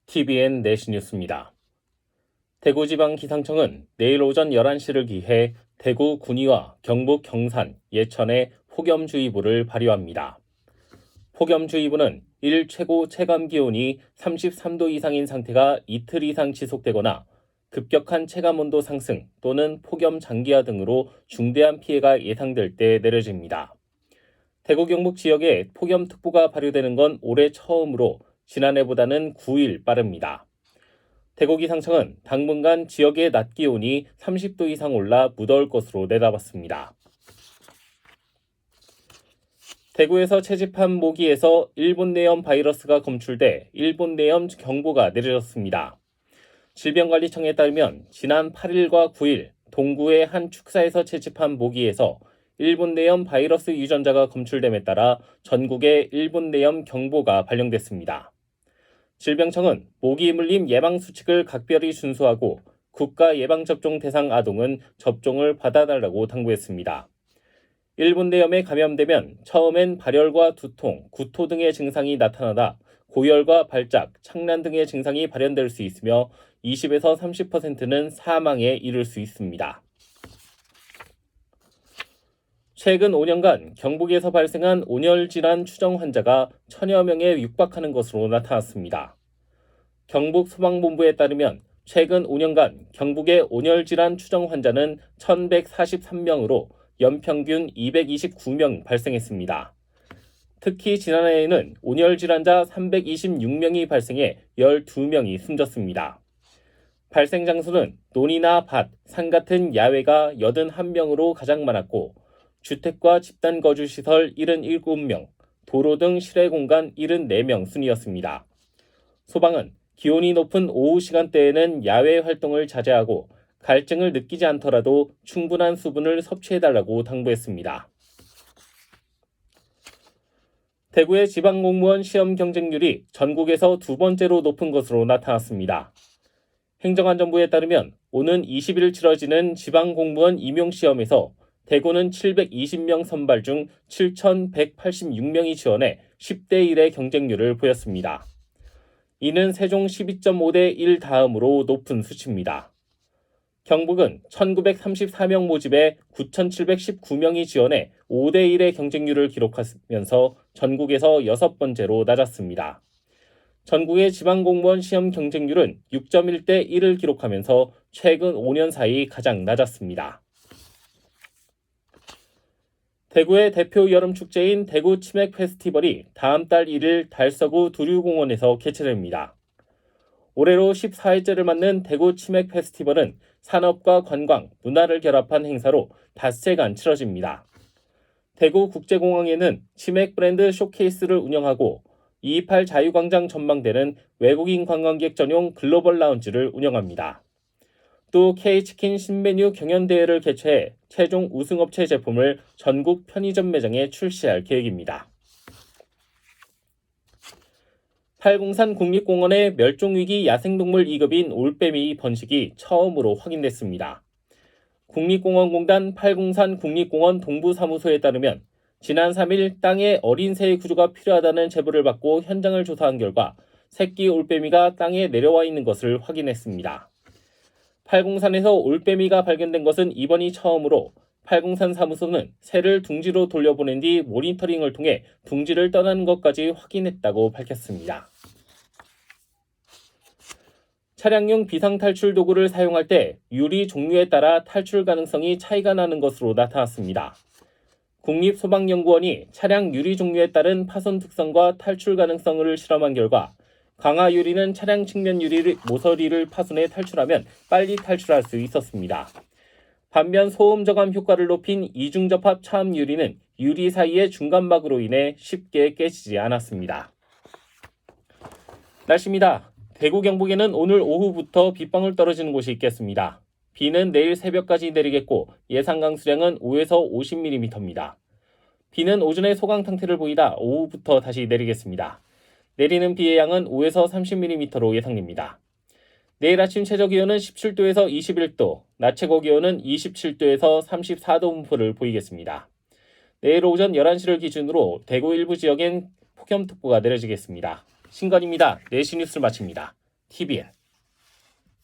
TVN 내시 뉴스입니다. 대구지방기상청은 내일 오전 11시를 기해 대구 군위와 경북 경산, 예천에 폭염주의보를 발효합니다. 폭염주의보는 일 최고 체감기온이 33도 이상인 상태가 이틀 이상 지속되거나 급격한 체감온도 상승 또는 폭염 장기화 등으로 중대한 피해가 예상될 때 내려집니다. 대구 경북 지역에 폭염특보가 발효되는 건 올해 처음으로 지난해보다는 9일 빠릅니다. 대구기상청은 당분간 지역의 낮 기온이 30도 이상 올라 무더울 것으로 내다봤습니다. 대구에서 채집한 모기에서 일본 내염 바이러스가 검출돼 일본 내염 경보가 내려졌습니다. 질병관리청에 따르면 지난 8일과 9일 동구의 한 축사에서 채집한 모기에서 일본 내염 바이러스 유전자가 검출됨에 따라 전국에 일본 내염 경보가 발령됐습니다. 질병청은 모기 물림 예방 수칙을 각별히 준수하고 국가 예방접종 대상 아동은 접종을 받아달라고 당부했습니다. 일본 내염에 감염되면 처음엔 발열과 두통, 구토 등의 증상이 나타나다 고열과 발작, 착란 등의 증상이 발현될 수 있으며 20에서 30%는 사망에 이를 수 있습니다. 최근 5년간 경북에서 발생한 온열질환 추정 환자가 1000여 명에 육박하는 것으로 나타났습니다. 경북소방본부에 따르면 최근 5년간 경북의 온열질환 추정 환자는 1143명으로 연평균 229명 발생했습니다. 특히 지난해에는 온열질환자 326명이 발생해 12명이 숨졌습니다. 발생 장소는 논이나 밭, 산 같은 야외가 81명으로 가장 많았고 주택과 집단 거주시설 77명, 도로 등 실외 공간 74명 순이었습니다. 소방은 기온이 높은 오후 시간대에는 야외 활동을 자제하고 갈증을 느끼지 않더라도 충분한 수분을 섭취해달라고 당부했습니다. 대구의 지방공무원 시험 경쟁률이 전국에서 두 번째로 높은 것으로 나타났습니다. 행정안전부에 따르면 오는 20일 치러지는 지방공무원 임용시험에서 대구는 720명 선발 중 7,186명이 지원해 10대 1의 경쟁률을 보였습니다. 이는 세종 12.5대 1 다음으로 높은 수치입니다. 경북은 1934명 모집에 9,719명이 지원해 5대 1의 경쟁률을 기록하면서 전국에서 6번째로 낮았습니다. 전국의 지방공무원 시험 경쟁률은 6.1대 1을 기록하면서 최근 5년 사이 가장 낮았습니다. 대구의 대표 여름축제인 대구 치맥 페스티벌이 다음 달 1일 달서구 두류공원에서 개최됩니다. 올해로 14회째를 맞는 대구 치맥 페스티벌은 산업과 관광, 문화를 결합한 행사로 닷새간 치러집니다. 대구 국제공항에는 치맥 브랜드 쇼케이스를 운영하고 228 자유광장 전망대는 외국인 관광객 전용 글로벌 라운지를 운영합니다. 또 K치킨 신메뉴 경연대회를 개최해 최종 우승업체 제품을 전국 편의점 매장에 출시할 계획입니다. 팔공산 국립공원의 멸종위기 야생동물 2급인 올빼미 번식이 처음으로 확인됐습니다. 국립공원공단 팔공산 국립공원 동부사무소에 따르면 지난 3일 땅에 어린 새의 구조가 필요하다는 제보를 받고 현장을 조사한 결과 새끼 올빼미가 땅에 내려와 있는 것을 확인했습니다. 팔공산에서 올빼미가 발견된 것은 이번이 처음으로 팔공산 사무소는 새를 둥지로 돌려보낸 뒤 모니터링을 통해 둥지를 떠나는 것까지 확인했다고 밝혔습니다. 차량용 비상탈출 도구를 사용할 때 유리 종류에 따라 탈출 가능성이 차이가 나는 것으로 나타났습니다. 국립소방연구원이 차량 유리 종류에 따른 파손 특성과 탈출 가능성을 실험한 결과 강화 유리는 차량 측면 유리 모서리를 파손해 탈출하면 빨리 탈출할 수 있었습니다. 반면 소음 저감 효과를 높인 이중접합 차음 유리는 유리 사이의 중간막으로 인해 쉽게 깨지지 않았습니다. 날씨입니다. 대구 경북에는 오늘 오후부터 빗방울 떨어지는 곳이 있겠습니다. 비는 내일 새벽까지 내리겠고 예상 강수량은 5에서 50mm입니다. 비는 오전에 소강 상태를 보이다 오후부터 다시 내리겠습니다. 내리는 비의 양은 5에서 30mm로 예상됩니다. 내일 아침 최저기온은 17도에서 21도, 낮 최고기온은 27도에서 34도 분포를 보이겠습니다. 내일 오전 11시를 기준으로 대구 일부 지역엔 폭염특보가 내려지겠습니다. 신건입니다. 내시 뉴스를 마칩니다. TVN